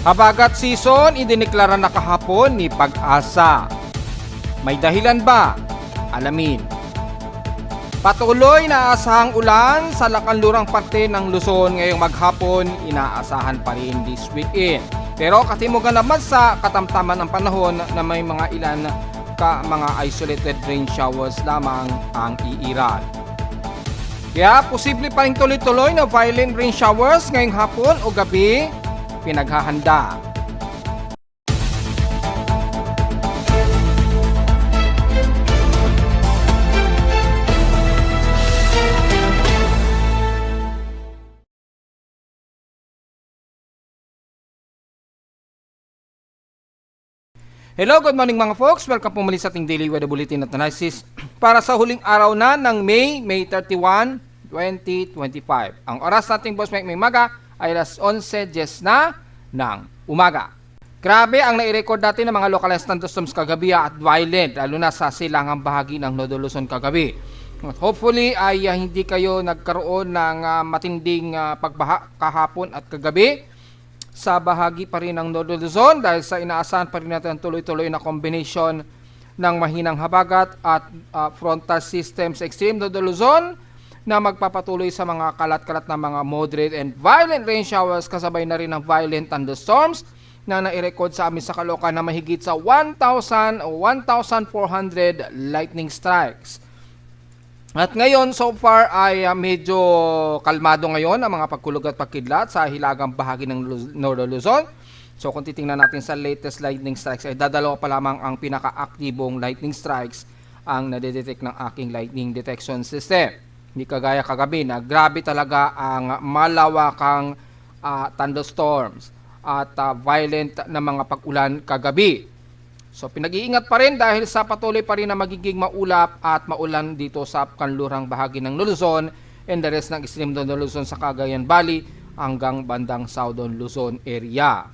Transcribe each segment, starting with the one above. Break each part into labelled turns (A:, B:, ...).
A: Habagat season, idineklara na kahapon ni Pag-asa. May dahilan ba? Alamin. Patuloy na asahang ulan sa lakanlurang parte ng Luzon ngayong maghapon, inaasahan pa rin this weekend. Pero katimugan naman sa katamtaman ng panahon na may mga ilan mga isolated rain showers lamang ang iiral. Kaya posible pa rin tuloy-tuloy na violent rain showers ngayong hapon o gabi, pinaghahanda. Hello, good morning mga folks. Welcome po muli sa ating Daily Weather Bulletin at Analysis para sa huling araw na ng May 31, 2025. Ang oras nating Boss Mike may maga ay alas 11:10 na ng umaga. Grabe ang nai-record natin ng mga localized thunderstorms kagabi at violent, lalo na sa silangang bahagi ng Northern Luzon kagabi. Hopefully ay hindi kayo nagkaroon ng matinding pagbaha kahapon at kagabi sa bahagi pa rin ng Northern Luzon dahil sa inaasahan pa rin natin tuloy-tuloy na combination ng mahinang habagat at frontal system sa extreme Northern Luzon na magpapatuloy sa mga kalat-kalat na mga moderate and violent rain showers kasabay na rin ng violent thunderstorms na nai-record sa amin sa Caloocan na mahigit sa 1,000 o 1,400 lightning strikes. At ngayon, so far ay medyo kalmado ngayon ang mga pagkulog at pagkidlat sa hilagang bahagi ng Northern Luzon. So kung titingnan natin sa latest lightning strikes, ay dadalawa pa lamang ang pinaka-aktibong lightning strikes ang nadedetect ng aking lightning detection system. Hindi kagaya kagabi na grabe talaga ang malawakang thunderstorms at violent na mga pag-ulan kagabi. So pinag-iingat pa rin dahil sa patuloy pa rin na magiging maulap at maulan dito sa kanlurang bahagi ng Luzon and the rest ng extreme Northern Luzon sa Cagayan Valley hanggang bandang Southern Luzon area.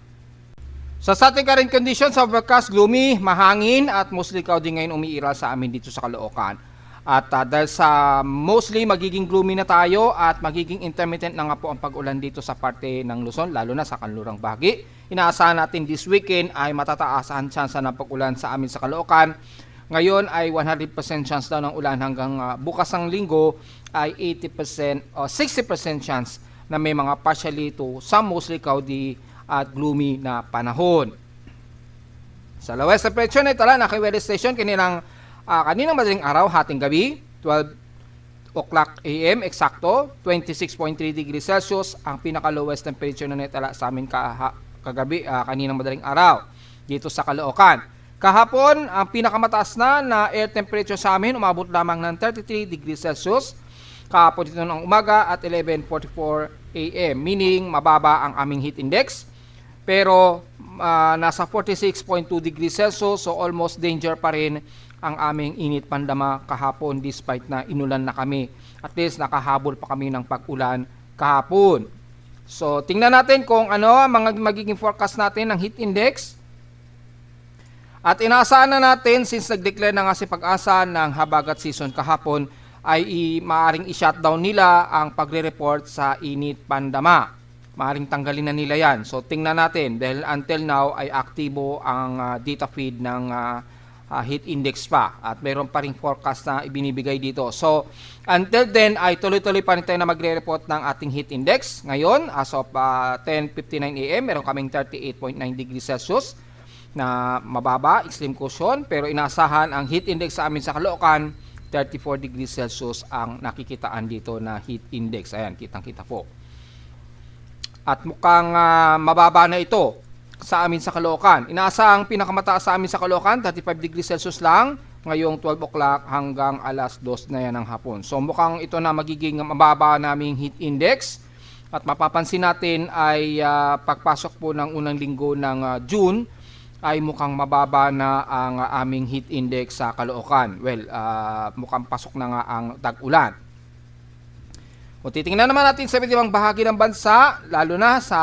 A: Sa ating current conditions, overcast, gloomy, mahangin at mostly cloudy ngayon umiiral sa amin dito sa Caloocan. At dahil sa mostly magiging gloomy na tayo at magiging intermittent na nga po ang pag-ulan dito sa parte ng Luzon, lalo na sa kanlurang bahagi. Inaasahan natin this weekend ay matataas ang tsansa ng pag-ulan sa amin sa Caloocan. Ngayon ay 100% chance daw ng ulan hanggang bukas ng linggo ay 80% o 60% chance na may mga partially to some mostly cloudy at gloomy na panahon. Sa lowest temperature na ito lang, na weather station kaninang madaling araw, hating gabi, 12 o'clock AM, eksakto, 26.3 degrees Celsius, ang pinaka-lowest temperature na netala sa amin kagabi, kaninang madaling araw, dito sa Caloocan. Kahapon, ang pinakamataas na air temperature sa amin, umabot lamang ng 33 degrees Celsius, kahapon dito ng umaga at 11:44 AM, meaning mababa ang aming heat index, pero nasa 46.2 degrees Celsius, so almost danger pa rin ang aming init pandama kahapon despite na inulan na kami. At least nakahabol pa kami ng pag-ulan kahapon. So tingnan natin kung ano ang mga magiging forecast natin ng heat index. At inaasahan na natin since nag-declare na nga si Pag-asa ng habagat season kahapon ay maaring i-shutdown nila ang pagre-report sa init pandama. Maaring tanggalin na nila yan. So tingnan natin dahil until now ay aktibo ang data feed ng heat index pa at mayroon pa ring forecast na ibinibigay dito. So until then ay tuloy-tuloy pa rin tayo na magre-report ng ating heat index. Ngayon as of 10:59 AM meron kaming 38.9 degrees Celsius na mababa, extreme caution, pero inaasahan ang heat index sa amin sa Caloocan 34 degrees Celsius ang nakikitaan dito na heat index. Ayan, kitang-kita po. At mukhang mababa na ito sa amin sa Caloocan. Inaasahang pinakamataas sa amin sa Caloocan, 35 degrees Celsius lang, ngayong 12 o'clock hanggang alas 2 na yan ng hapon. So mukhang ito na magiging mababa naming heat index. At mapapansin natin ay pagpasok po ng unang linggo ng June, ay mukhang mababa na ang aming heat index sa Caloocan. Well, mukhang pasok na nga ang tag-ulan. Kung titingnan naman natin sa ibang bahagi ng bansa, lalo na sa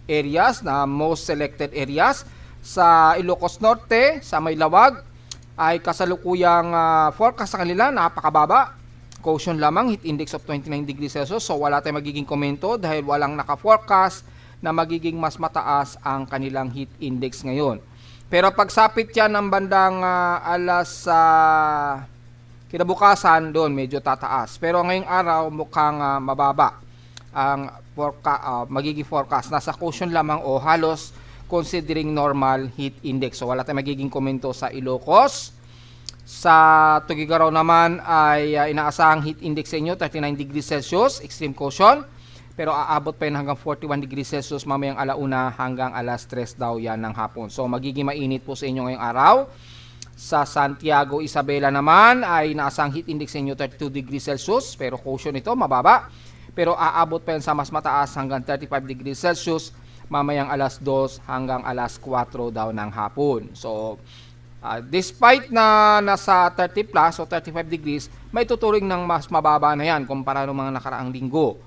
A: areas na most selected areas sa Ilocos Norte, sa Maylawag ay kasalukuyang forecast sa kanila napakababa. Caution lamang, heat index of 29 degrees Celsius. So wala tayong magiging komento dahil walang naka-forecast na magiging mas mataas ang kanilang heat index ngayon. Pero pagsapit yan ng bandang alas kinabukasan, doon medyo tataas. Pero ngayong araw mukhang mababa ang magiging forecast. Nasa caution lamang o halos considering normal heat index. So wala tayong magiging komento sa Ilocos. Sa Tuguegarao naman ay inaasahang heat index sa inyo 39 degrees Celsius, extreme caution. Pero aabot pa yun hanggang 41 degrees Celsius mamayang alauna hanggang alas 3 daw yan ng hapon. So magiging mainit po sa inyo ngayong araw. Sa Santiago, Isabela naman ay inaasahang heat index sa inyo 32 degrees Celsius. Pero caution ito, mababa. Pero aabot pa yan sa mas mataas hanggang 35 degrees Celsius mamayang alas 2 hanggang alas 4 daw ng hapon. So despite na nasa 30 plus o 35 degrees, may tuturing ng mas mababa na yan kumpara ng mga nakaraang linggo.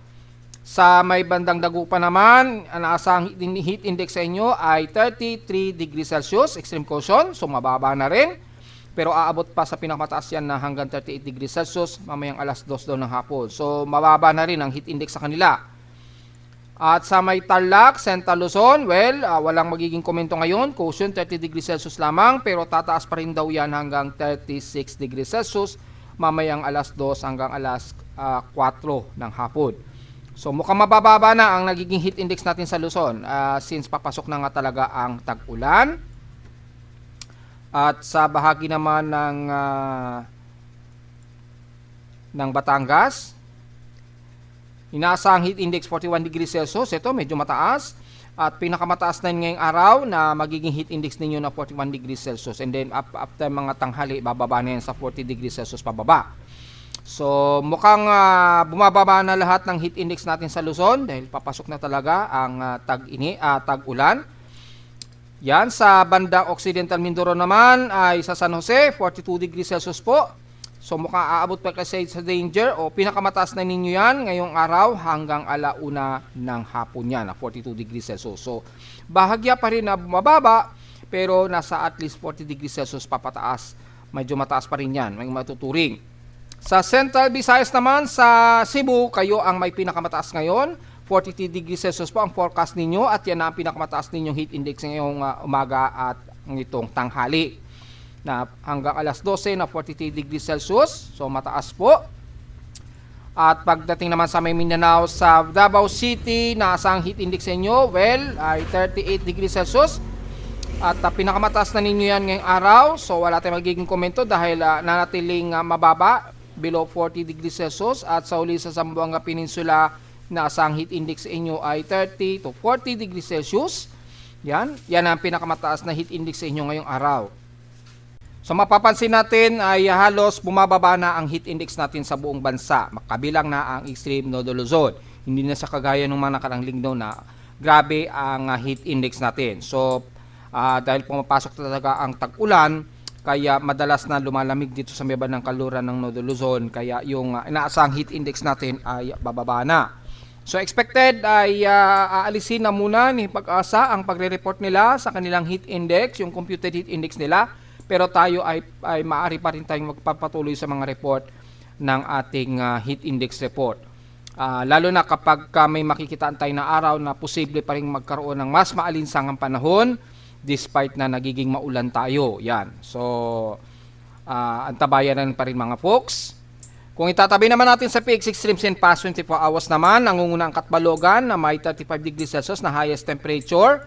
A: Sa may bandang Dagupan naman, ang naasahang heat index sa inyo ay 33 degrees Celsius, extreme caution, so mababa na rin. Pero aabot pa sa pinakamataas yan na hanggang 38 degrees Celsius mamayang alas 2 daw ng hapon. So mababa na rin ang heat index sa kanila. At sa may Tarlac, Central Luzon, well, walang magiging komento ngayon. Caution 30 degrees Celsius lamang, pero tataas pa rin daw yan hanggang 36 degrees Celsius mamayang alas 2 hanggang alas 4 ng hapon. So mukhang mabababa na ang nagiging heat index natin sa Luzon since papasok na nga talaga ang tag-ulan. At sa bahagi naman ng Batangas, inaasahang heat index 41 degrees Celsius. Ito medyo mataas. At pinakamataas na ngayong araw na magiging heat index ninyo na 41 degrees Celsius. And then after mga tanghali, bababa na yan sa 40 degrees Celsius pababa. So mukhang bumababa na lahat ng heat index natin sa Luzon dahil papasok na talaga ang tag-ulan. Yan, sa bandang Occidental Mindoro naman ay sa San Jose, 42 degrees Celsius po. So mukhang aabot pa kasi sa danger o pinakamataas na ninyo yan ngayong araw hanggang alauna ng hapon yan, 42 degrees Celsius. So bahagya pa rin na bumababa pero nasa at least 40 degrees Celsius papataas. Medyo mataas pa rin yan, may matuturing. Sa Central Visayas naman, sa Cebu, kayo ang may pinakamataas ngayon. 43 degrees Celsius po ang forecast ninyo at yan ang pinakamataas ninyong heat index ngayong umaga at nitong tanghali. Na hanggang alas 12 na 43 degrees Celsius. So mataas po. At pagdating naman sa may Mindanao, sa Davao City, naasang heat index sa inyo, well, ay 38 degrees Celsius. At pinakamataas na ninyo yan ngayong araw. So wala tayong magiging komento dahil nanatiling mababa, below 40 degrees Celsius. At sa uli sa Zamboanga Peninsula, naasang heat index sa inyo ay 30 to 40 degrees Celsius. Yan ang pinakamataas na heat index sa inyo ngayong araw. So mapapansin natin ay halos bumababa na ang heat index natin sa buong bansa. Makabilang na ang extreme Northern Luzon. Hindi na sa kagaya ng mga nakarang linggo na grabe ang heat index natin. So dahil pumapasok talaga ang tag-ulan, kaya madalas na lumalamig dito sa may bandang kaluran ng Northern Luzon. Kaya yung inaasahang heat index natin ay bababa na. So expected ay aalisin na muna ni Pag-asa ang pagre-report nila sa kanilang heat index, yung computed heat index nila. Pero tayo ay maaari pa rin tayong magpapatuloy sa mga report ng ating heat index report. Lalo na kapag may makikitaan tayo na araw na posible pa rin magkaroon ng mas maalinsangang panahon despite na nagiging maulan tayo. Yan. So, antabayanan pa rin mga folks. Kung itatabi naman natin sa PX Extremes and Past 24 hours naman, nangunguna ang Katbalogan na may 35 degrees Celsius na highest temperature.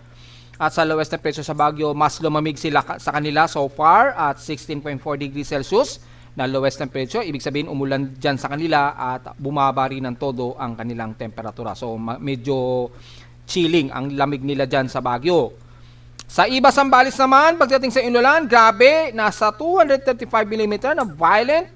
A: At sa lowest temperature sa Baguio, mas lumamig sila sa kanila so far at 16.4 degrees Celsius na lowest temperature. Ibig sabihin umulan dyan sa kanila at bumaba rin ng todo ang kanilang temperatura. So medyo chilling ang lamig nila dyan sa Baguio. Sa Iba Zambales naman, pagdating sa Ilolan, grabe, nasa 235 mm na violent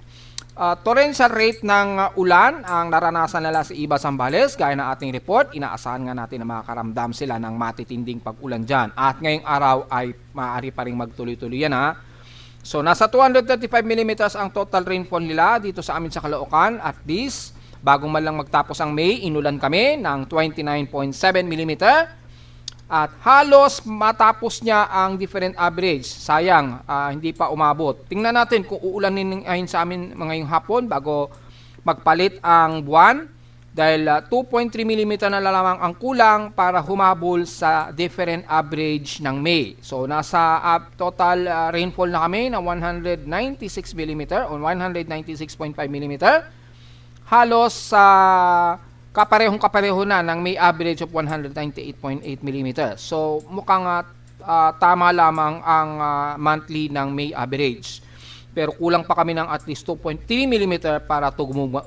A: torrential rate ng ulan ang naranasan nila sa Iba Zambales. Gaya ng ating report, inaasahan nga natin na makakaramdam sila ng matitinding pag-ulan dyan. At ngayong araw ay maaari pa rin magtuloy-tuloy yan ha. So nasa 235 mm ang total rainfall nila dito sa amin sa Caloocan. At least, bago man lang magtapos ang May, inulan kami ng 29.7 mm. At halos matapos niya ang different average. Sayang, hindi pa umabot. Tingnan natin kung uulanin ngayon sa amin ngayong hapon bago magpalit ang buwan. dahil 2.3 mm na lamang ang kulang para humabol sa different average ng May. So nasa total rainfall na kami na 196 mm o 196.5 mm. Halos sa kapareho na ng May average of 198.8 mm. So mukhang tama lamang ang monthly ng May average. Pero kulang pa kami ng at least 2.3 mm para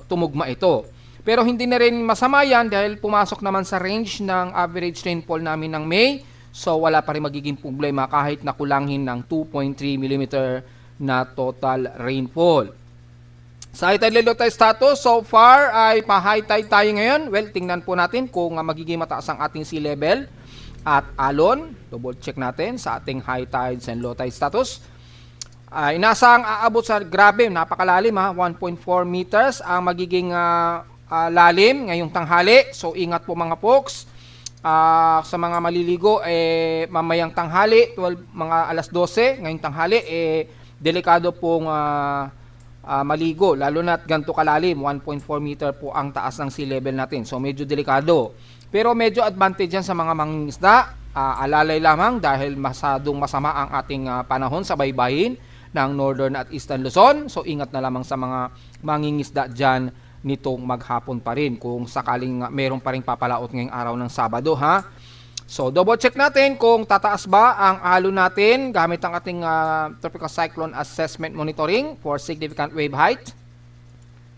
A: tumugma ito. Pero hindi na rin masama yan dahil pumasok naman sa range ng average rainfall namin ng May. So wala pa rin magiging problema kahit nakulangin ng 2.3 mm na total rainfall. Sa high tide, low tide status, so far ay pa-high tide tayo ngayon. Well, tingnan po natin kung magiging mataas ang ating sea level at alon. Double check natin sa ating high tides and low tide status. Inasang aabot sa grabe, napakalalim 1.4 meters ang magiging lalim ngayong tanghali. So ingat po mga folks. Sa mga maliligo mamayang tanghali, mga alas 12 ngayong tanghali delikado pong maligo, lalo na't ganito kalalim, 1.4 meter po ang taas ng sea level natin. So medyo delikado. Pero medyo advantage yan sa mga mangingisda. Alalay lamang dahil masadong masama ang ating panahon sa baybayin ng Northern at Eastern Luzon. So ingat na lamang sa mga mangingisda dyan nitong maghapon pa rin kung sakaling meron pa rin papalaot ngayong araw ng Sabado ha. So double check natin kung tataas ba ang alon natin gamit ang ating Tropical Cyclone Assessment Monitoring for significant wave height.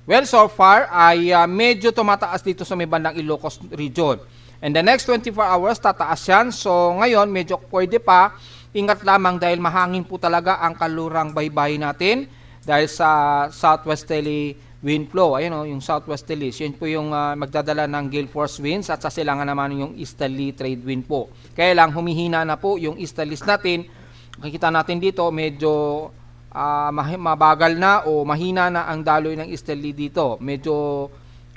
A: Well, so far ay medyo tumataas dito sa may bandang Ilocos region. And the next 24 hours tataas yan. So ngayon medyo pwede pa. Ingat lamang dahil mahangin po talaga ang kalurang baybay natin dahil sa southwesterly wind flow. Ayun yung southwesterlies. Yun po yung magdadala ng gale force winds at sa silangan naman yung easterly trade wind po. Kaya lang humihina na po yung easterlies natin. Makikita natin dito medyo mabagal na o mahina na ang daloy ng easterly dito. Medyo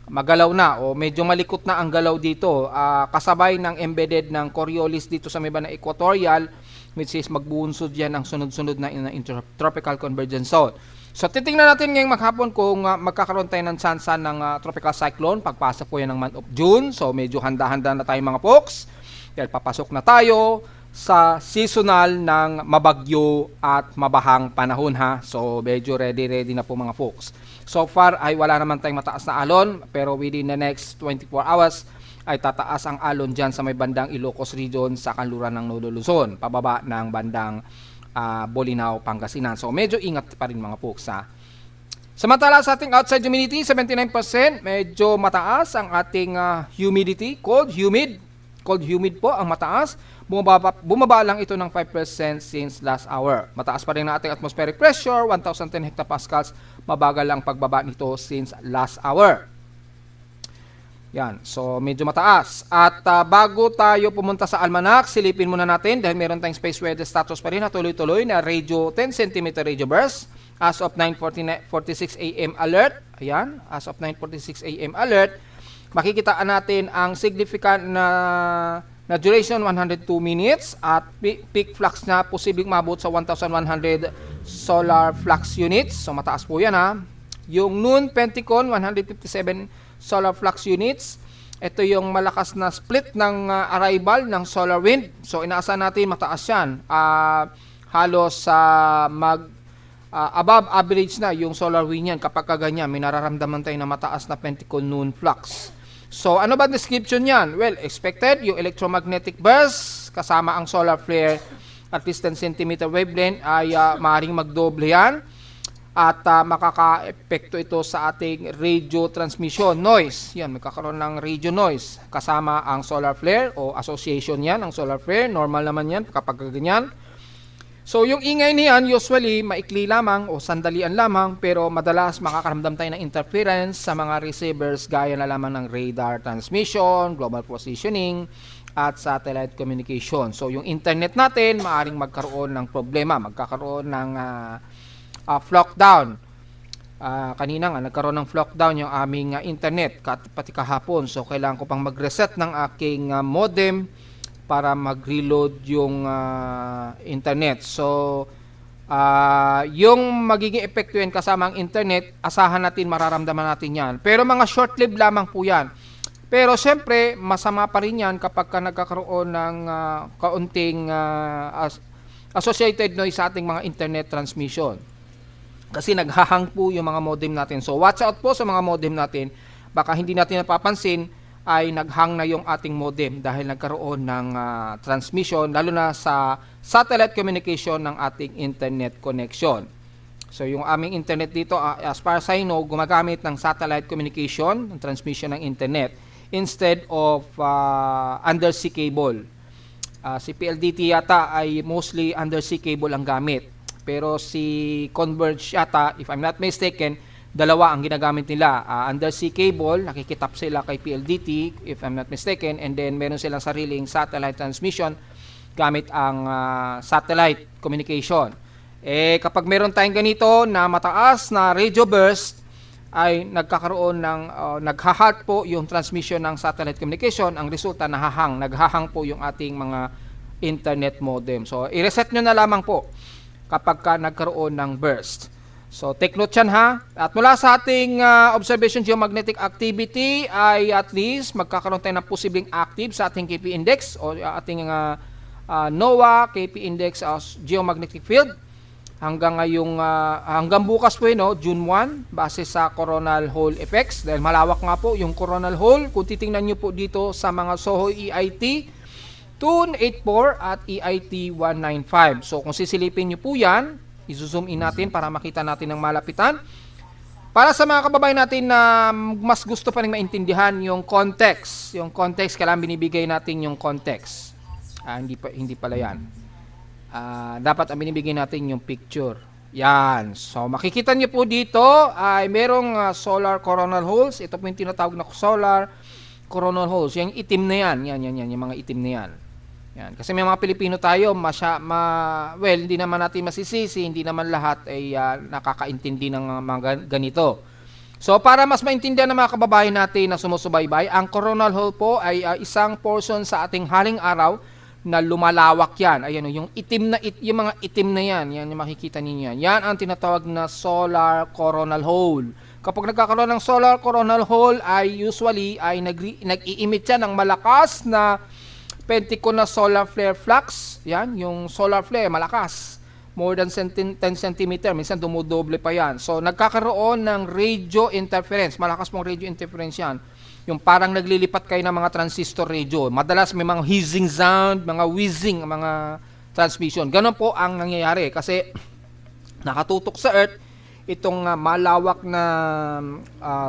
A: magalaw na o medyo malikot na ang galaw dito. Kasabay ng embedded ng Coriolis dito sa may bandang equatorial, which is magbuunsod yan ang sunod-sunod na intertropical convergence zone. So titingnan natin ngayong maghapon kung magkakaroon tayo ng tsansa ng tropical cyclone pagpasok po yan ng month of June. So medyo handa-handa na tayo mga folks. Dahil papasok na tayo sa seasonal ng mabagyo at mabahang panahon ha. So medyo ready na po mga folks. So far ay wala naman tayong mataas na alon, pero within the next 24 hours ay tataas ang alon dyan sa may bandang Ilocos region sa kanluran ng Nodo Luzon, pababa ng bandang Bolinao, Pangasinan. So medyo ingat pa rin mga folks ha. Samantala sa ating outside humidity, 79%, medyo mataas ang ating humidity, cold humid po ang mataas. Bumaba lang ito ng 5% since last hour. Mataas pa rin ang ating atmospheric pressure, 1010 hectopascals. Mabagal lang pagbaba nito since last hour. Yan, so medyo mataas. At bago tayo pumunta sa almanac, silipin muna natin dahil meron tayong space weather status pa rin na tuloy-tuloy na radio 10 cm radio burst as of 9:46 AM alert. Ayan, as of 9:46 AM alert. Makikitaan natin ang significant na duration 102 minutes at peak flux na posibleng mabot sa 1,100 solar flux units. So mataas po yan ha. Yung noon Penticon 157 solar flux units. Ito yung malakas na split ng arrival ng solar wind. So inaasahan natin mataas yan. Halos above average na yung solar wind yan. Kapag kaganyan, may nararamdaman tayo na mataas na Penticon noon flux. So ano ba description yan? Well, expected yung electromagnetic burst kasama ang solar flare at least 10 cm wavelength ay maaaring magdoble yan. At makaka-epekto ito sa ating radio transmission noise. Yan, magkakaroon ng radio noise kasama ang solar flare o association yan ng solar flare. Normal naman yan kapag ganyan. So yung ingay niyan usually maikli lamang o sandalian lamang, pero madalas makakaramdam tayo ng interference sa mga receivers gaya na lamang ng radar transmission, global positioning at satellite communication. So yung internet natin maaring magkaroon ng problema, magkakaroon ng lockdown. Kanina nga nagkaroon ng lockdown yung aming internet pati kahapon. So kailangan ko pang mag-reset ng aking modem para mag-reload yung internet. So Yung magiging epekto yan kasama ang internet, asahan natin, mararamdaman natin yan. Pero mga short-lived lamang po yan. Pero siyempre, masama pa rin yan kapag ka nagkakaroon ng kaunting associated noise sa ating mga internet transmission. Kasi naghahang po yung mga modem natin. So watch out po sa mga modem natin. Baka hindi natin napapansin ay naghang na yung ating modem dahil nagkaroon ng transmission, lalo na sa satellite communication ng ating internet connection. So yung aming internet dito, as far as I know, gumagamit ng satellite communication, ng transmission ng internet, instead of undersea cable. Si PLDT yata ay mostly undersea cable ang gamit. Pero si Converge yata, if I'm not mistaken, dalawa ang ginagamit nila. Undersea cable, nakikitap sila kay PLDT, if I'm not mistaken, and then meron silang sariling satellite transmission gamit ang satellite communication. Kapag meron tayong ganito na mataas na radio burst, ay nagkakaroon ng naghahalt po yung transmission ng satellite communication. Ang resulta, naghahang po yung ating mga internet modem. So i-reset nyo na lamang po kapag ka nagkaroon ng burst. So take note yan ha. At mula sa ating observation geomagnetic activity ay at least magkakaroon tayo ng posibleng active sa ating KP index o ating NOAA KP index as geomagnetic field. Hanggang bukas po June 1, base sa coronal hole effects. Dahil malawak nga po yung coronal hole. Kung titingnan nyo po dito sa mga SOHO EIT 284 at EIT 195. So kung sisilipin nyo po yan, i-zoom in natin para makita natin ng malapitan. Para sa mga kababayan natin na mas gusto pa rin maintindihan yung context. Yung context, kailangan binibigay natin yung context. Hindi pala yan. Dapat ang binibigay natin yung picture. Yan. So, makikita nyo po dito ay merong solar coronal holes. Ito po yung tinatawag na solar coronal holes. Yung itim na yan. Yan. Yung mga itim na yan. Yan. Kasi may mga Pilipino tayo, well, hindi naman natin masisisi, hindi naman lahat ay nakakaintindi ng mga ganito. So, para mas maintindihan ng mga kababayan natin na sumusubaybay, ang coronal hole po ay isang portion sa ating haling araw na lumalawak yan. Ayan, yung yung mga itim na yan, yan yung makikita ninyo yan. Yan ang tinatawag na solar coronal hole. Kapag nagkakaroon ng solar coronal hole ay usually ay nag-i-emit yan ng malakas na Pentecost solar flare flux. Yan, yung solar flare malakas. More than 10 cm, minsan dumudoble pa yan. So nagkakaroon ng radio interference. Malakas pong radio interference yan. Yung parang naglilipat kayo ng mga transistor radio. Madalas may mga hissing sound, mga whizzing, mga transmission. Ganon po ang nangyayari kasi nakatutok sa Earth itong malawak na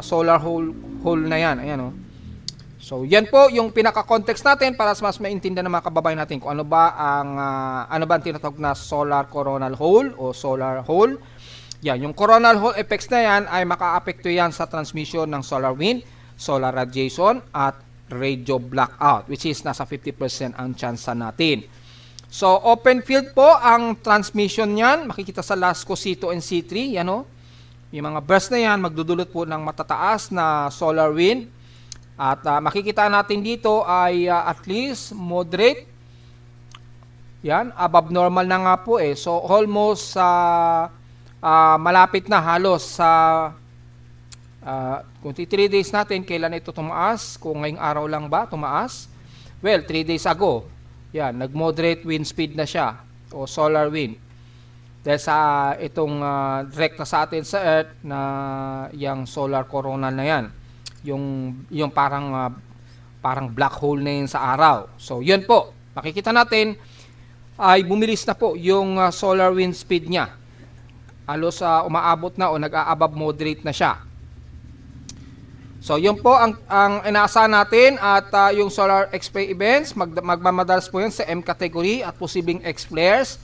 A: solar hole na yan. Ayan, oh. So, yan po yung pinaka-context natin para mas maintindihan ng mga kababayan natin kung ano ba ang tinatawag na solar coronal hole o solar hole. Yan, yung coronal hole effects na yan ay maka-apekto yan sa transmission ng solar wind, solar radiation at radio blackout, which is nasa 50% ang chance natin. So open field po ang transmission niyan, makikita sa LASCO C2 and C3, yan o. Yung mga burst na yan magdudulot po ng matataas na solar wind at makikita natin dito ay at least moderate. Yan, above normal na nga po So almost malapit na halos sa kung 3 days natin, kailan ito tumaas? Kung ngayong araw lang ba tumaas? Well, 3 days ago, yan, nag-moderate wind speed na siya o solar wind. Dahil sa itong direkta sa atin sa Earth na yung solar coronal na yan. Yung parang black hole na yun sa araw. So, yun po. Makikita natin ay bumilis na po yung solar wind speed niya. Halos umaabot na o nag-a-above moderate na siya. So, yun po ang inaasahan natin at yung solar X-ray events, magmamadalas po yun sa M category at posibleng X-flares.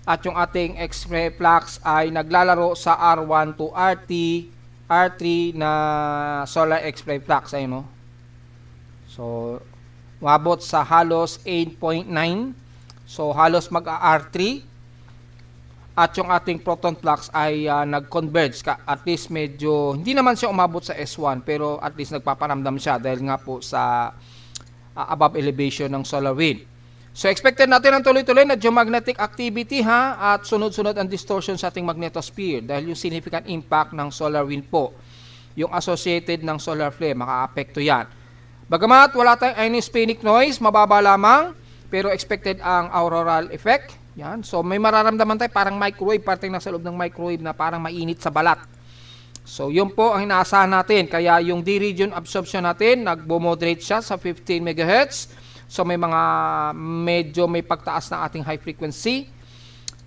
A: At yung ating X-ray flux ay naglalaro sa R1 to R3 na solar X-ray flux. Ayun, no? So, umabot sa halos 8.9. So, halos mag-R3. At yung ating proton flux ay nag-converge. At least medyo, hindi naman siya umabot sa S1, pero at least nagpaparamdam siya dahil nga po sa above elevation ng solar wind. So expected natin ang tuloy-tuloy na geomagnetic activity at sunod-sunod ang distortion sa ating magnetosphere dahil yung significant impact ng solar wind po, yung associated ng solar flare, maka-apekto yan. Bagamat wala tayong ionospheric noise, mababa lamang, pero expected ang auroral effect. Yan. So may mararamdaman tayo parang microwave, parting nasa loob ng microwave na parang mainit sa balat. So yun po ang inaasahan natin. Kaya yung D-region absorption natin, nagbo-moderate siya sa 15 MHz. So may medyo may pagtaas ng ating high frequency.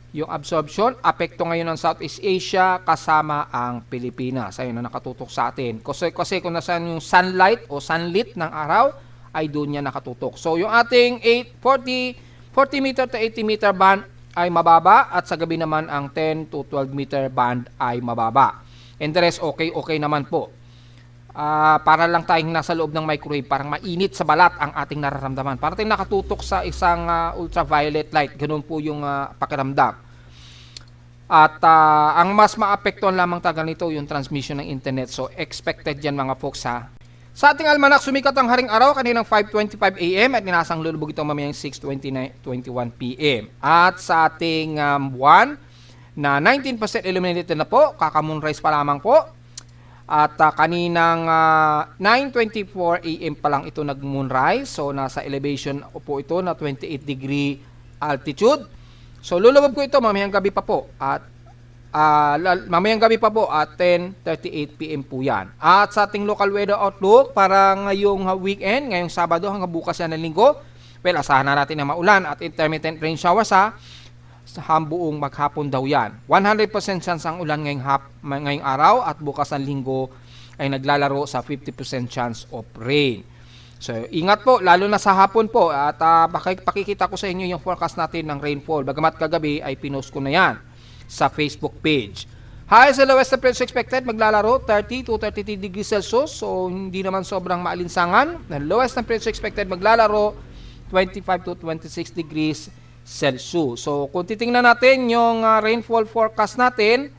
A: Yung absorption, apekto ngayon ng Southeast Asia kasama ang Pilipinas. Ayun na nakatutok sa atin. Kasi kung nasaan yung sunlight o sunlit ng araw, ay doon niya nakatutok. So yung ating 40 meter to 80 meter band ay mababa at sa gabi naman ang 10 to 12 meter band ay mababa. And the rest okay naman po. Para lang tayong nasa loob ng microwave, parang mainit sa balat ang ating nararamdaman. Parang tayong nakatutok sa isang ultraviolet light. Ganun po yung pakiramdam. At ang mas maapektuhan lamang tagal nito yung transmission ng internet. So expected yan mga folks ha. Sa ating almanak, sumikat ang haring araw kaninang 5:25 AM at ninasang lulubog ito mamayang 6:21 PM. At sa ating buwan na 19% illuminated na po, kaka-moonrise pa lamang po. At kaninang 9:24 AM pa lang ito nag-moonrise. So nasa elevation po ito na 28 degree altitude. So lulubog ko ito mamayang gabi pa po at mamayang gabi pa po at 10:38 PM po yan. At sa ating local weather outlook para ngayong weekend, ngayong Sabado hanggang bukas yan ng Linggo, well, asahan na natin na maulan at intermittent rain showers sa buong maghapon daw yan. 100% chance ang ulan ngayong araw at bukas ng Linggo ay naglalaro sa 50% chance of rain. So, ingat po, lalo na sa hapon po at pakikita ko sa inyo yung forecast natin ng rainfall. Bagamat kagabi ay pinost ko na yan sa Facebook page. Highest and lowest temperature expected maglalaro 30 to 33 degrees Celsius. So, hindi naman sobrang maalinsangan. The lowest temperature expected maglalaro 25 to 26 degrees Celsius. So, kung titingnan natin yung rainfall forecast natin,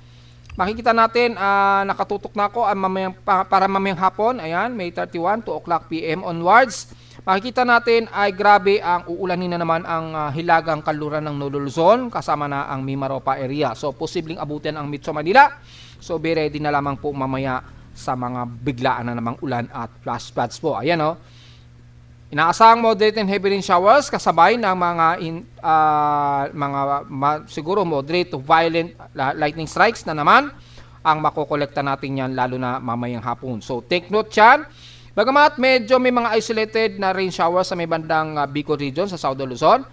A: makikita natin nakatutok na ako para mamayang hapon. Ayan, May 31, 2 o'clock PM onwards. Makikita natin ay grabe ang uulanin na naman ang hilagang kanluran ng Nolo Luzon kasama na ang Mimaropa area. So, posibleng abutin ang Metro Manila. So, be ready na lamang po mamaya sa mga biglaan na namang ulan at flash floods po. Ayan o. Inaasahang moderate and heavy rain showers kasabay ng siguro moderate to violent lightning strikes na naman ang makokolekta natin yan lalo na mamayang hapon. So take note yan. Bagamat medyo may mga isolated na rain showers sa may bandang Bicol region sa Southern Luzon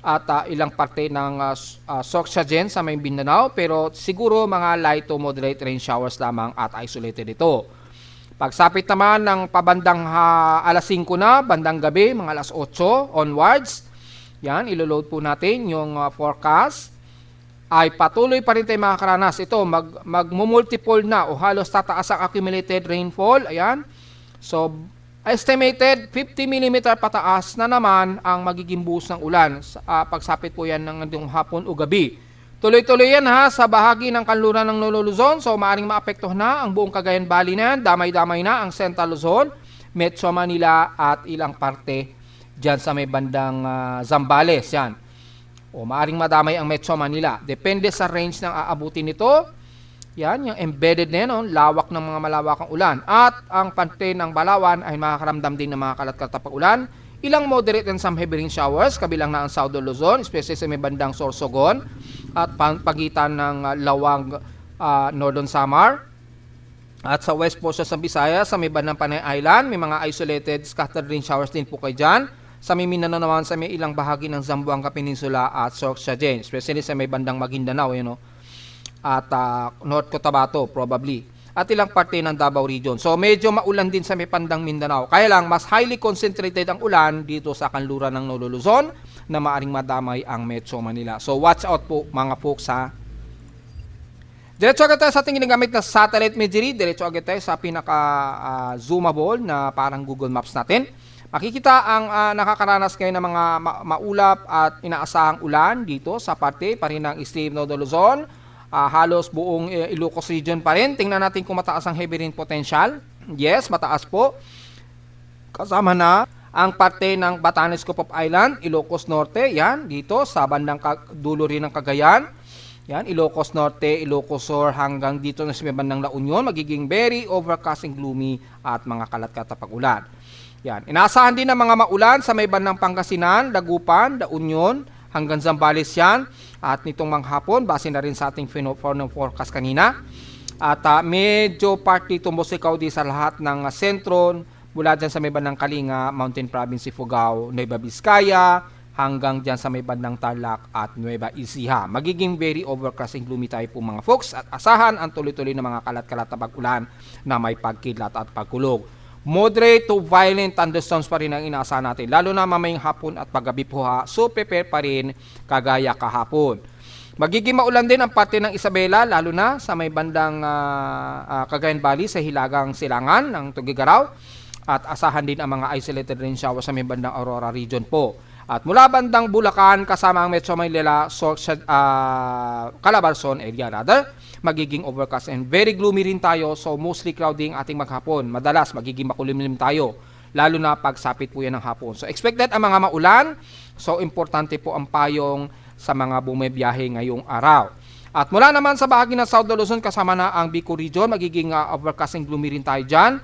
A: at ilang parte ng Sorsogon sa may Mindanao, pero siguro mga light to moderate rain showers lamang at isolated ito. Pagsapit naman ng pabandang alas 5 na, bandang gabi, mga alas 8 onwards, yan, iloload po natin yung forecast, ay patuloy pa rin tayo makakaranas. Ito, magmumultiple na o halos tataas ang accumulated rainfall, ayan. So, estimated 50 mm pataas na naman ang magiging buhos ng ulan. Pagsapit po yan ng hapon o gabi. Tuloy-tuloy yan sa bahagi ng kanluran ng Nolo Luzon. So maaring maapektuhan na ang buong Cagayan Valley na yan. Damay-damay na ang Central Luzon, Metro Manila at ilang parte dyan sa may bandang Zambales. Yan. O maaring madamay ang Metro Manila. Depende sa range ng aabutin nito. Yan, yung embedded na yan, lawak ng mga malawakang ulan. At ang parte ng Balawan ay makakaramdam din ng mga kalat-kalat ulan. Ilang moderate and some heavy rain showers, kabilang na ang Southern Luzon, especially sa may bandang Sorsogon at pagitan ng Lawang, Northern Samar. At sa west portion ng Visayas, sa may bandang Panay Island, may mga isolated scattered rain showers din po kayo dyan. Sa may Mindanao naman, sa may ilang bahagi ng Zamboanga Peninsula at Sorsogon, especially sa may bandang Maguindanao, at North Cotabato probably. At ilang parte ng Davao region. So medyo maulan din sa may pandang Mindanao. Kaya lang, mas highly concentrated ang ulan dito sa kanluran ng Nolo Luzon na maaring madamay ang Metro Manila. So watch out po mga folks Diretso agad tayo sa ating ginagamit na satellite imagery. Diretso agad tayo sa pinaka-zoomable na parang Google Maps natin. Makikita ang nakakaranas kayo ng mga maulap at inaasahang ulan dito sa parte pa rin ng Extreme Nolo Luzon. Halos buong Ilocos region pa rin. Tingnan natin kung mataas ang heavy rain potential. Yes, mataas po. Kasama na ang parte ng Batanes Coop of Island, Ilocos Norte, yan, dito sa bandang dulo rin ng Cagayan. Yan, Ilocos Norte, Ilocos Sur, hanggang dito na sa bandang La Union, magiging very overcast and gloomy at mga kalat-kalat pag-ulan. Yan, inaasahan din ng mga maulan sa may bandang Pangasinan, Dagupan, La Union, hanggang Zambales yan. At nitong manghapon, base na rin sa ating forecast kanina. At medyo partly tumusikaw di sa lahat ng sentro, mula dyan sa may bandang Kalinga, Mountain Province, Ifugao, Nueva Vizcaya, hanggang dyan sa may bandang Tarlac at Nueva Ecija. Magiging very overcast and gloomy tayo po mga folks at asahan ang tuloy-tuloy na mga kalat-kalat na pag-ulan na may pagkidlat at pagkulog. Moderate to violent thunderstorms pa rin ang inaasahan natin, lalo na mamayang hapon at paggabi po ha, so prepare pa rin kagaya kahapon. Magiging maulan din ang parte ng Isabela, lalo na sa may bandang Cagayan Valley sa hilagang silangan ng Tugigaraw. At asahan din ang mga isolated rain showers sa may bandang Aurora region po. At mula bandang Bulacan kasama ang Metro Manila, Calabarzon area rather, magiging overcast and very gloomy rin tayo, so mostly cloudy ang ating maghapon. Madalas magiging makulimlim tayo, lalo na pagsapit po yan ng hapon. So expected ang mga maulan, so importante po ang payong sa mga bumibiyahe ngayong araw. At mula naman sa bahagi ng South Luzon kasama na ang Bicol region, magiging overcast and gloomy rin tayo dyan.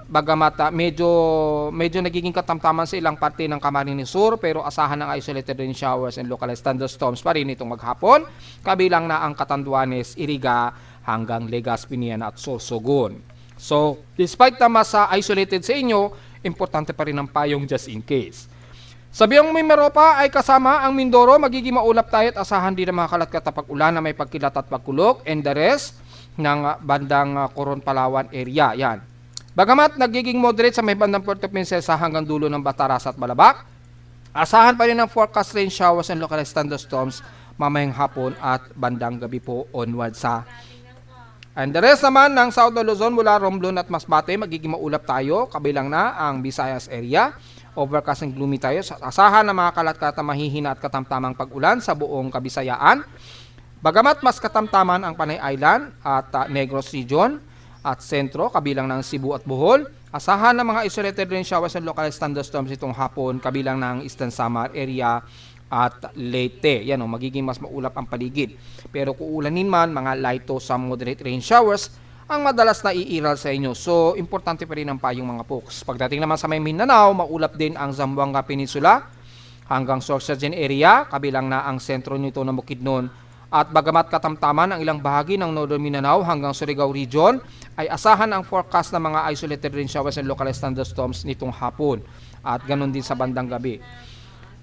A: Bagamat medyo nagiging katamtaman sa ilang parte ng Camarines Sur, pero asahan ng isolated rain showers and localized thunderstorms pa rin itong maghapon, kabilang na ang Catanduanes, Iriga, hanggang Legazpi at Sorsogon. So, despite na mas isolated sa inyo, importante pa rin ang payong just in case. Sa Biang Mimaropa ay kasama ang Mindoro, magiging maulap tayo at asahan din ng mga kalat-kalat ulan na may pagkilat at pagkulog, and the rest ng bandang Coron, Palawan area. Yan. Bagamat nagiging moderate sa may bandang Puerto Princesa hanggang dulo ng Bataras at Balabac, asahan pa rin ang forecast rain showers and localized thunderstorms mamayang hapon at bandang gabi po onward sa. And the rest naman ng South Luzon mula Romblon at Masbate, magiging maulap tayo, kabilang na ang Visayas area. Overcast and gloomy tayo. Asahan ng mga kalat-kalat na mahihina at katamtamang pag-ulan sa buong Kabisayaan. Bagamat mas katamtaman ang Panay Island at Negros region at sentro, kabilang ng Cebu at Bohol, asahan ng mga isolated rain showers and localized thunderstorms itong hapon, kabilang ng Eastern Samar area at Leyte. Yan o, magiging mas maulap ang paligid. Pero kung ulanin man, mga light to some moderate rain showers ang madalas na iiral sa inyo. So, importante pa rin ang payong mga folks. Pagdating naman sa may Mindanao, maulap din ang Zamboanga Peninsula hanggang Sorsogon area, kabilang na ang sentro nito na Bukidnon. At bagamat katamtaman ang ilang bahagi ng Northern Mindanao hanggang Surigao region, ay asahan ang forecast ng mga isolated rain showers and localized thunderstorms nitong hapon. At ganun din sa bandang gabi.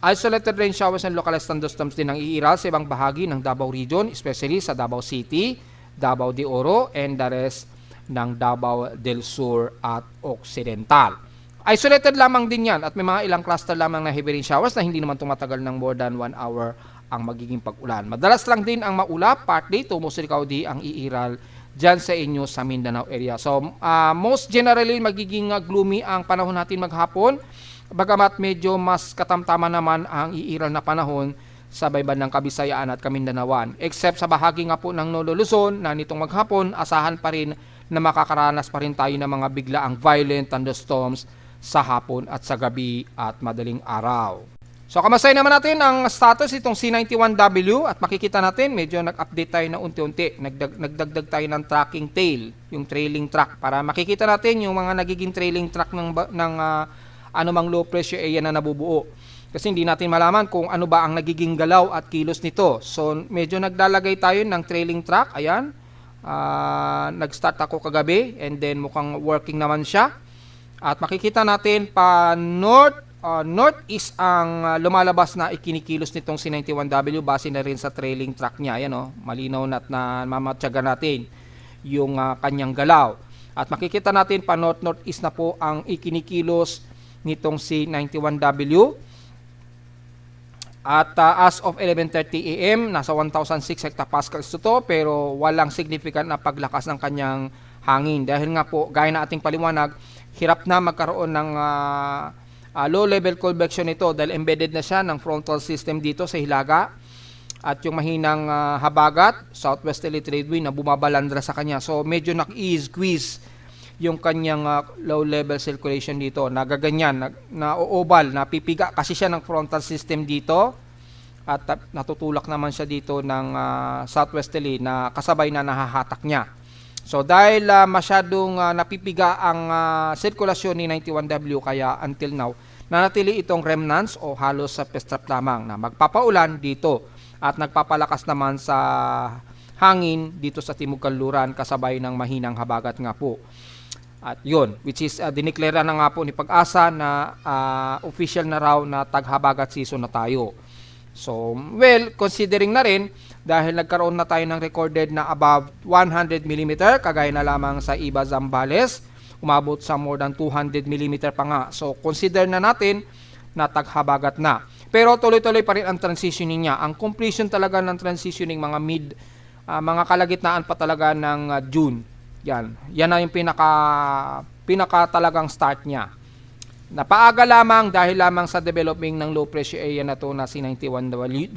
A: Isolated rain showers and localized thunderstorms din ang iiral sa ibang bahagi ng Davao region, especially sa Davao City, Davao de Oro, and the rest ng Davao del Sur at Occidental. Isolated lamang din yan at may mga ilang cluster lamang na heavy rain showers na hindi naman tumatagal ng more than 1 hour ang magiging pag-ulan. Madalas lang din ang maulap, partly tumusikaw di ang iiral dyan sa inyo sa Mindanao area. So, most generally, magiging gloomy ang panahon natin maghapon. Bagamat medyo mas katamtama naman ang iiral na panahon sa bayban ng Kabisayaan at Kamindanawan. Except sa bahagi nga po ng Nolo Luzon na nitong maghapon, asahan pa rin na makakaranas pa rin tayo ng mga biglaang violent thunderstorms sa hapon at sa gabi at madaling araw. So, kamasay naman natin ang status itong C91W at makikita natin medyo nag-update tayo na unti-unti. Nagdagdag tayo ng tracking tail, yung trailing track, para makikita natin yung mga nagiging trailing track ng anumang low pressure area na nabubuo. Kasi hindi natin malaman kung ano ba ang nagiging galaw at kilos nito. So, medyo naglalagay tayo ng trailing track. Ayan. Nag-start ako kagabi and then mukhang working naman siya. At makikita natin pa northeast ang lumalabas na ikinikilos nitong C91W base na rin sa trailing track niya. Ayan, malinaw na mamatyaga natin yung kanyang galaw. At makikita natin pa northeast na po ang ikinikilos nitong C91W. At as of 11:30 AM, nasa 1,006 hectopascals ito, pero walang significant na paglakas ng kanyang hangin. Dahil nga po, gaya na ating paliwanag, hirap na magkaroon ng low-level convection ito dahil embedded na siya ng frontal system dito sa hilaga. At yung mahinang habagat, southwesterly trade wind na bumabalandra sa kanya. So, medyo nak-i-squeeze yung kanyang low level circulation dito. Nagaganyan, na-oval, napipiga kasi siya ng frontal system dito. At natutulak naman siya dito ng southwesterly na kasabay na nahahatak niya. So dahil masyadong napipiga ang sirkulasyon ni 91W, kaya until now, nanatili itong remnants o halos sa pestrap lamang na magpapaulan dito at nagpapalakas naman sa hangin dito sa Timog Kanluran kasabay ng mahinang habagat nga po. At yun, which is dineklara na nga po ni Pag-asa na official na raw na taghabagat season na tayo. So, well, considering na rin dahil nagkaroon na tayo ng recorded na above 100 mm, kagaya na lamang sa Iba Zambales, umabot sa more than 200 mm pa nga. So, consider na natin na taghabagat na. Pero tuloy-tuloy pa rin ang transitioning niya. Ang completion talaga ng transitioning mga kalagitnaan pa talaga ng June. Yan na yung pinaka talagang start niya. Napaaga lamang dahil lamang sa developing ng low pressure area na to na si 91W.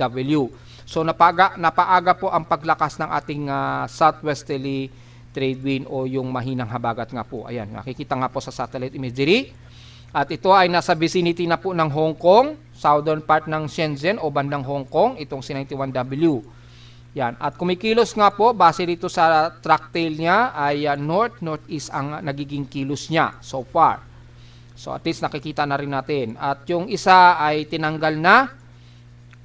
A: So napaaga po ang paglakas ng ating southwesterly trade wind o yung mahinang habagat nga po. Ayan, nakikita nga po sa satellite imagery. At ito ay nasa vicinity na po ng Hong Kong, southern part ng Shenzhen o bandang Hong Kong, itong si 91W. Yan. At kumikilos nga po, base dito sa track tail niya, ay north-northeast ang nagiging kilos niya so far. So at least nakikita na rin natin. At yung isa ay tinanggal na.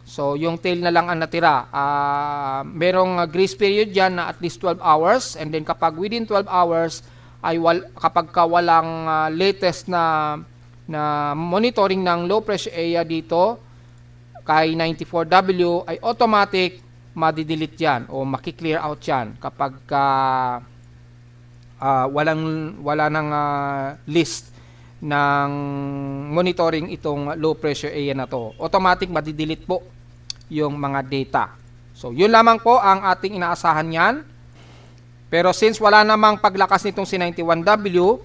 A: So yung tail na lang ang natira. Merong grace period dyan na at least 12 hours. And then kapag within 12 hours, ay kapag walang latest na monitoring ng low pressure area dito, kay 94W, ay automatic madidelete yan o makiklear out yan kapag wala nang list ng monitoring itong low pressure area na to. Automatic madidelete po yung mga data. So yun lamang po ang ating inaasahan yan. Pero since wala namang paglakas nitong si 91W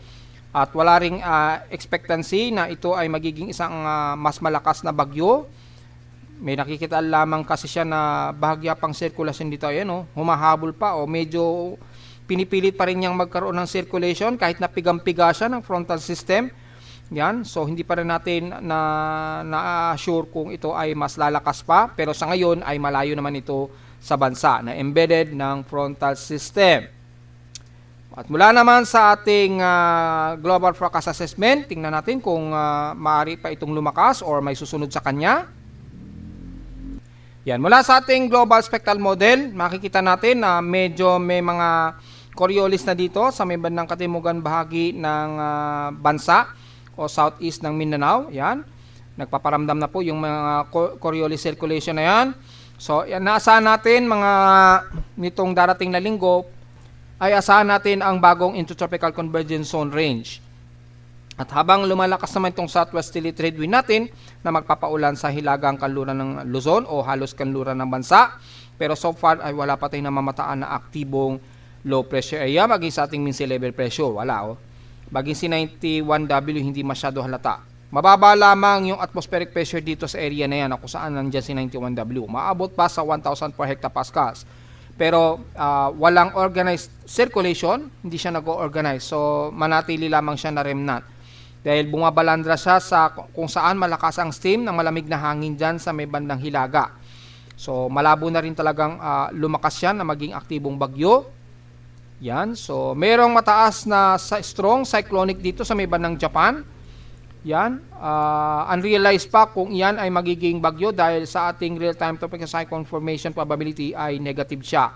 A: at wala ring expectancy na ito ay magiging isang mas malakas na bagyo, may nakikita lamang kasi siya na bahagya pang circulation dito. Ayan, humahabol pa o medyo pinipilit pa rin niyang magkaroon ng circulation kahit napigang-piga siya ng frontal system. Yan, so hindi pa rin natin na-assure kung ito ay mas lalakas pa. Pero sa ngayon ay malayo naman ito sa bansa na embedded ng frontal system. At mula naman sa ating global forecast assessment, tingnan natin kung maaari pa itong lumakas or may susunod sa kanya. Yan, mula sa ating global spectral model, makikita natin na medyo may mga Coriolis na dito sa may bandang katimugan bahagi ng bansa o southeast ng Mindanao. Yan, nagpaparamdam na po yung mga Coriolis circulation na yan. So, yan, naasahan natin nitong darating na linggo, ay asahan natin ang bagong intertropical convergence zone range. At habang lumalakas naman itong southwesterly trade wind natin na magpapaulan sa hilagang kanluran ng Luzon o halos kanluran ng bansa. Pero so far ay wala pa tayong namamataan na aktibong low pressure area. Maging sa ating mean sea level pressure, wala. Maging si 91W hindi masyado halata. Mababa lamang yung atmospheric pressure dito sa area na yan kung saan nandiyan si 91W. Maabot pa sa 1,000 per hectopascals. Pero walang organized circulation, hindi siya nag-organize. So manatili lamang siya na remnant. Dahil bumabalandra siya sa kung saan malakas ang steam ng malamig na hangin dyan sa may bandang Hilaga. So malabo na rin talagang lumakas yan na maging aktibong bagyo. Yan. So mayroong mataas na strong cyclonic dito sa may bandang Japan. Yan. Unrealized pa kung yan ay magiging bagyo dahil sa ating real-time tropical cyclone formation probability ay negative siya.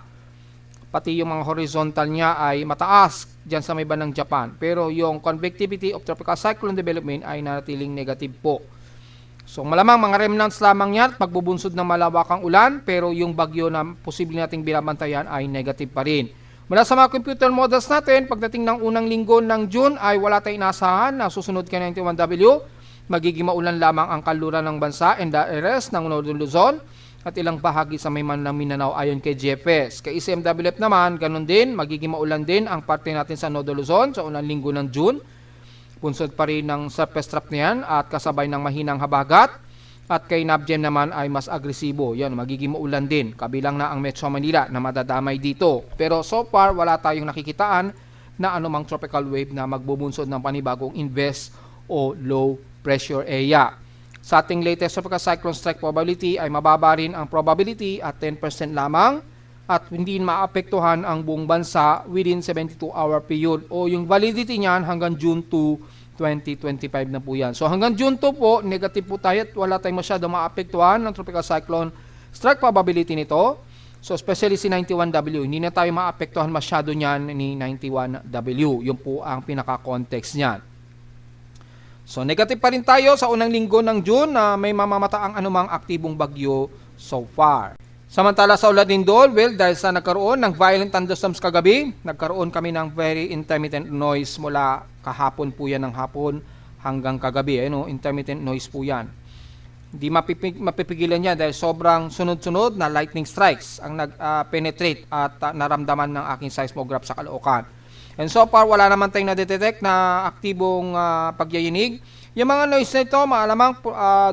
A: Pati yung mga horizontal niya ay mataas dyan sa may bandang Japan. Pero yung convectivity of tropical cyclone development ay nanatiling negative po. So malamang mga remnants lamang yan at magbubunsod ng malawakang ulan, pero yung bagyo na posible nating binabantayan ay negative pa rin. Mula sa mga computer models natin, pagdating ng unang linggo ng June ay wala tayong inasahan na susunod kay 91W. Magiging maulan lamang ang kanluran ng bansa and the rest ng Northern Luzon at ilang bahagi sa may man ng Mindanao ayon kay GFS. Kay ICMWF naman, ganun din, magiging maulan din ang parte natin sa Northern Luzon sa unang linggo ng June. Punsod pa rin ng surface trap niyan at kasabay ng mahinang habagat. At kay NABGEM naman ay mas agresibo. Yan, magiging maulan din. Kabilang na ang Metro Manila na madadamay dito. Pero so far, wala tayong nakikitaan na anumang tropical wave na magbubunsod ng panibagong invest o low pressure area. Sa ating latest tropical cyclone strike probability ay mababa rin ang probability at 10% lamang at hindi maapektuhan ang buong bansa within 72-hour period o yung validity niyan hanggang June 2, 2025 na po yan. So hanggang June 2 po, negative po tayo at wala tayong masyado maapektuhan ng tropical cyclone strike probability nito. So especially si 91W, hindi na tayo maapektuhan masyado niyan ni 91W. Yun po ang pinaka-context niyan. So negative pa rin tayo sa unang linggo ng June na may mamamataang anumang aktibong bagyo so far. Samantala sa ulat Lindol, well, dahil sa nagkaroon ng violent thunderstorms kagabi, nagkaroon kami ng very intermittent noise mula kahapon po yan ng hapon hanggang kagabi. Intermittent noise po yan. Hindi mapipigilan niya dahil sobrang sunod-sunod na lightning strikes ang nag-penetrate at naramdaman ng aking seismograph sa Caloocan. And so far, wala naman tayong nadetect na aktibong pagyayinig. Yung mga noise na ito, maalamang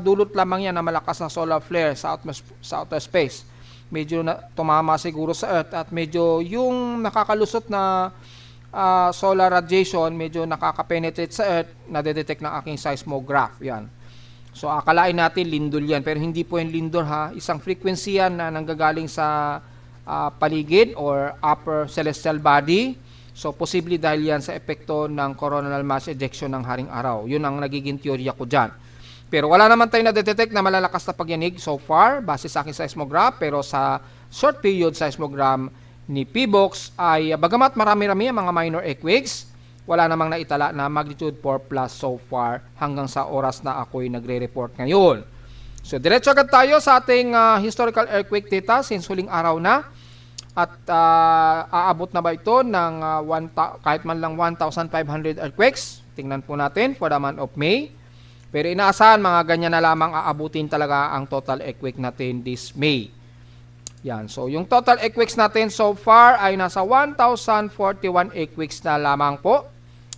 A: dulot lamang yan na malakas na solar flare sa outer space. Medyo tumama siguro sa Earth at medyo yung nakakalusot na solar radiation, medyo nakaka-penetrate sa Earth, nadedetect ng aking seismograph. Yan. So akalain natin lindol yan, pero hindi po yung lindol ha. Isang frequency yan na nanggagaling sa paligid or upper celestial body. So posible dahil yan sa epekto ng coronal mass ejection ng haring araw. Yun ang nagiging teorya ko dyan. Pero wala naman tayo na-detect na malalakas na pagyanig so far base sa aking seismograph. Pero sa short period seismogram ni PBOX ay bagamat marami-rami ang mga minor earthquakes, wala namang naitala na magnitude 4 plus so far hanggang sa oras na ako'y nagre-report ngayon. So diretso agad tayo sa ating historical earthquake data since huling araw na. At aabot na ba ito ng kahit man lang 1,500 earthquakes? Tingnan po natin for the month of May. Pero inaasahan mga ganyan na lamang aabutin talaga ang total earthquake natin this May. Yan. So yung total earthquakes natin so far ay nasa 1,041 earthquakes na lamang po.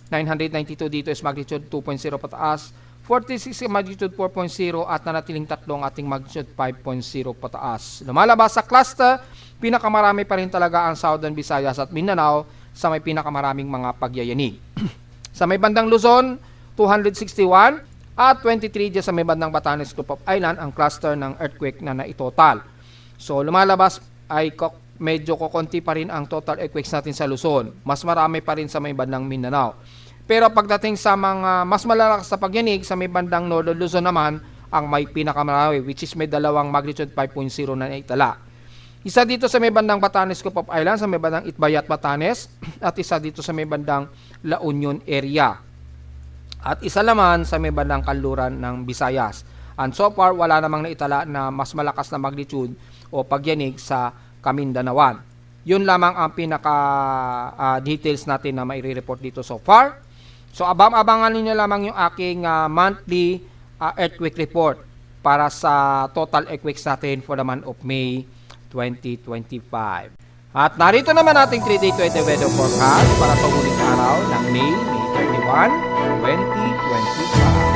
A: 992 dito is magnitude 2.0 pataas, 46 magnitude 4.0 at nanatiling tatlong ating magnitude 5.0 pataas. Lumalabas sa cluster, pinakamarami pa rin talaga ang Southern Visayas at Mindanao sa may pinakamaraming mga pagyayanig. Sa may bandang Luzon, 261 at 23 dyan sa may bandang Batanes Group of Island ang cluster ng earthquake na naitotal. So lumalabas ay medyo kokonti pa rin ang total earthquakes natin sa Luzon. Mas marami pa rin sa may bandang Mindanao. Pero pagdating sa mga mas malalakas sa pagyanig, sa may bandang Northern Luzon naman, ang may pinakamarami, which is may dalawang magnitude 5.0 na naitala. Isa dito sa may bandang Batanes Group of Islands, sa may bandang Itbayat, Batanes, at isa dito sa may bandang La Union area. At isa naman sa may bandang Kanluran ng Visayas. And so far, wala namang naitala na mas malakas na magnitude o pagyanig sa Kamindanawan. Yun lamang ang pinaka-details natin na maire-report dito so far. So abangan niyo lamang yung aking monthly earthquake report para sa total earthquakes natin for the month of May 2025. At narito naman ating 3-day 20 weather forecast para sa huling araw ng May 31, 2025.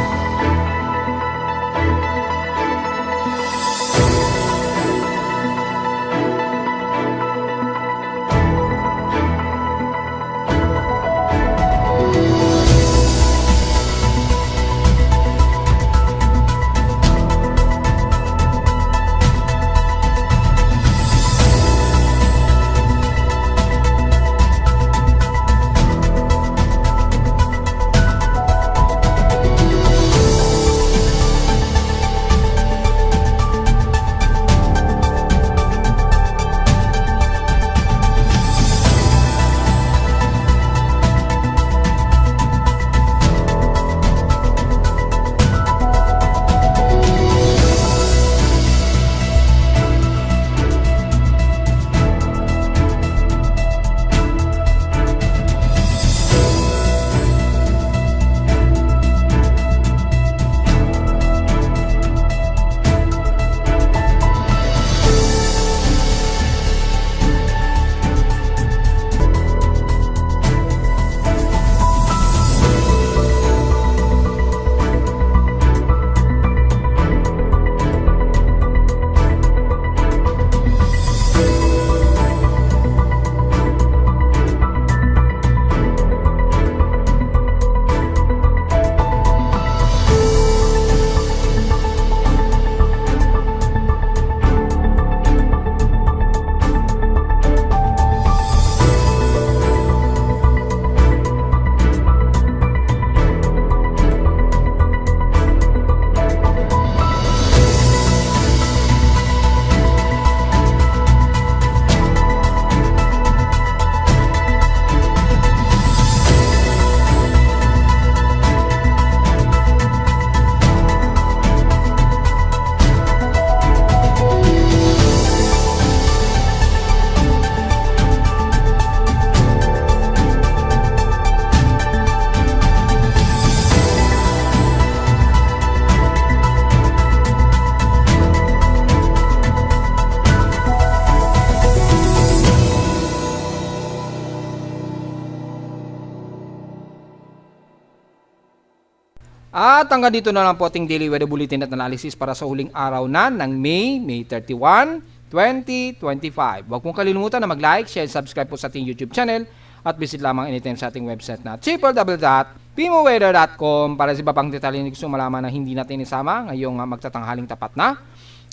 A: At hanggang dito na lang po ating daily weather bulletin at analysis para sa huling araw na ng May 31, 2025. Huwag pong kalimutan na mag-like, share, subscribe po sa ating YouTube channel at visit lamang anytime sa ating website na www.pimoweather.com para sa iba pang detalye na gusto malaman na hindi natin isama ngayong magtatanghaling tapat na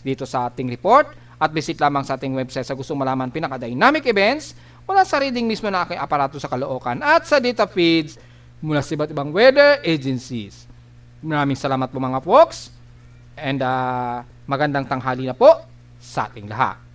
A: dito sa ating report. At visit lamang sa ating website sa gusto malaman pinaka-dynamic events mula sa reading mismo na aking aparato sa Caloocan at sa data feeds mula sa iba't ibang weather agencies. Maraming salamat po mga folks and magandang tanghali na po sa ating lahat.